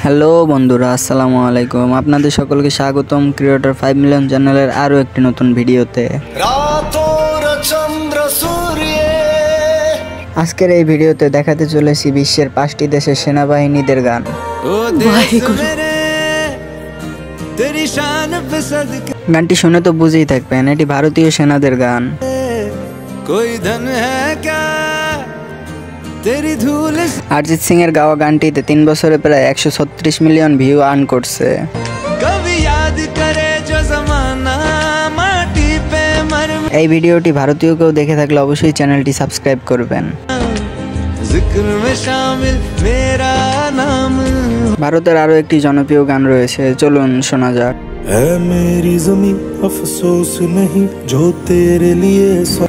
Hello বন্ধুরা, আসসালামু আলাইকুম। আপনাদের সকলকে স্বাগতম ক্রিয়েটর 5 মিলিয়ন চ্যানেলের আরও একটি নতুন ভিডিওতে। আজকের এই ভিডিওতে দেখাতে চলেছি বিশ্বের 5টি দেশের সেনাবাহিনীদের গান। গানটি শুনে তো বুঝেই থাকবেন এটি ভারতীয় সেনাদের গান। অরিজিৎ সিং এর গাওয়া গানটিতে 3 বছরে প্রায় 136 মিলিয়ন ভিউ আর্ন করছে। এই ভিডিওটি ভারতীয় কেউ দেখে থাকলে অবশ্যই চ্যানেলটি সাবস্ক্রাইব করবেন। ভারতের আরো একটি জনপ্রিয় গান রয়েছে, চলুন শোনা যাক।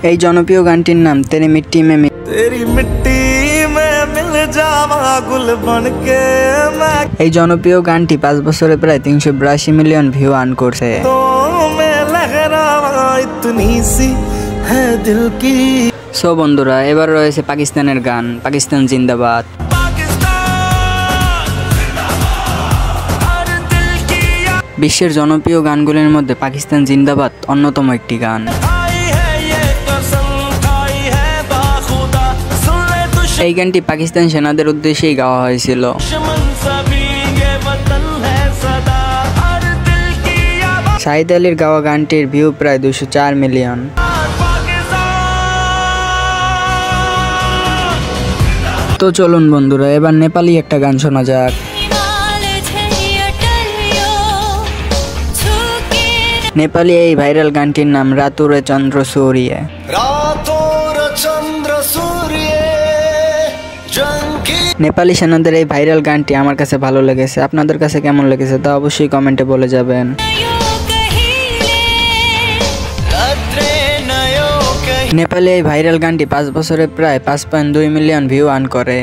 এই জনপ্রিয় গানটির নাম তেরি মিট্টি মে এই জনপ্রিয় গানটি 5 বছরে প্রায় 382 মিলিয়ন ভিউ আর্ন করছে। সো বন্ধুরা, এবার রয়েছে পাকিস্তানের গান, পাকিস্তান জিন্দাবাদ। বিশ্বের জনপ্রিয় গানগুলির মধ্যে পাকিস্তান জিন্দাবাদ অন্যতম একটি গান। এই গানটি পাকিস্তান সেনাদের উদ্দেশ্যেই গাওয়া হয়েছিল। শাহিদ আলীর গাওয়া গানটির ভিউ প্রায় 204 মিলিয়ন। তো চলুন বন্ধুরা, এবার নেপালি একটা গান শোনা যাক। নেপালি এই ভাইরাল গানটির নাম রাতুরে চন্দ্র সূর্যে। নেপালি সেনাদের এই ভাইরাল গানটি আমার কাছে ভালো লেগেছে। আপনাদের কাছে কেমন লেগেছে তা অবশ্যই কমেন্টে বলে যাবেন। নেপালি এই ভাইরাল গানটি 5 বছরে প্রায় 5.2 মিলিয়ন ভিউ আর্ন করে।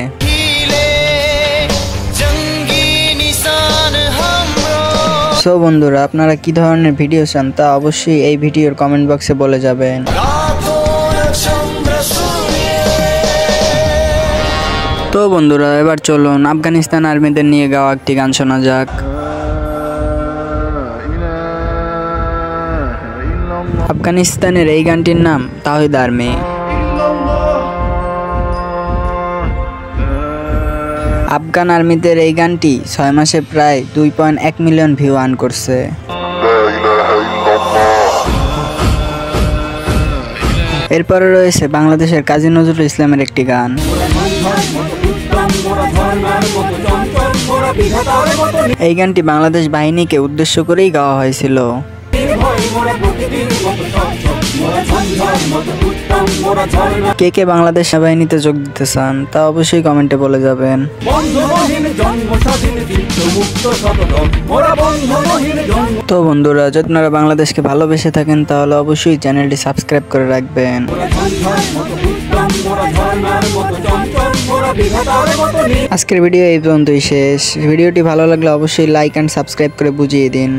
সো বন্ধুরা, আপনারা কি ধরনের ভিডিও চান তা অবশ্যই এই ভিডিওর কমেন্ট বক্সে বলে যাবেন। তো বন্ধুরা, এবার চলুন আফগানিস্তান আর্মিদের নিয়ে গাওয়া একটি গান শোনা যাক। আফগানিস্তানের এই গানটির নাম তাওহিদ আর্মি। আফগান আর্মিদের এই গানটি 6 মাসে প্রায় 2.1 মিলিয়ন ভিউ আর্ন করছে। এরপরে রয়েছে বাংলাদেশের কাজী নজরুল ইসলামের একটি গান। এই গানটি বাংলাদেশ বাহিনীকে উদ্দেশ্য করেই গাওয়া হয়েছিল। কে কে বাংলাদেশ সেনাবাহিনীতে যোগ দিতে চান তা অবশ্যই কমেন্টে বলে যাবেন। তো বন্ধুরা, যদি আপনারা বাংলাদেশকে ভালোবেসে থাকেন তাহলে অবশ্যই চ্যানেলটি সাবস্ক্রাইব করে রাখবেন। আজকের ভিডিও এই পর্যন্তই শেষ। ভিডিওটি ভালো লাগলে অবশ্যই লাইক অ্যান্ড সাবস্ক্রাইব করে বুঝিয়ে দিন।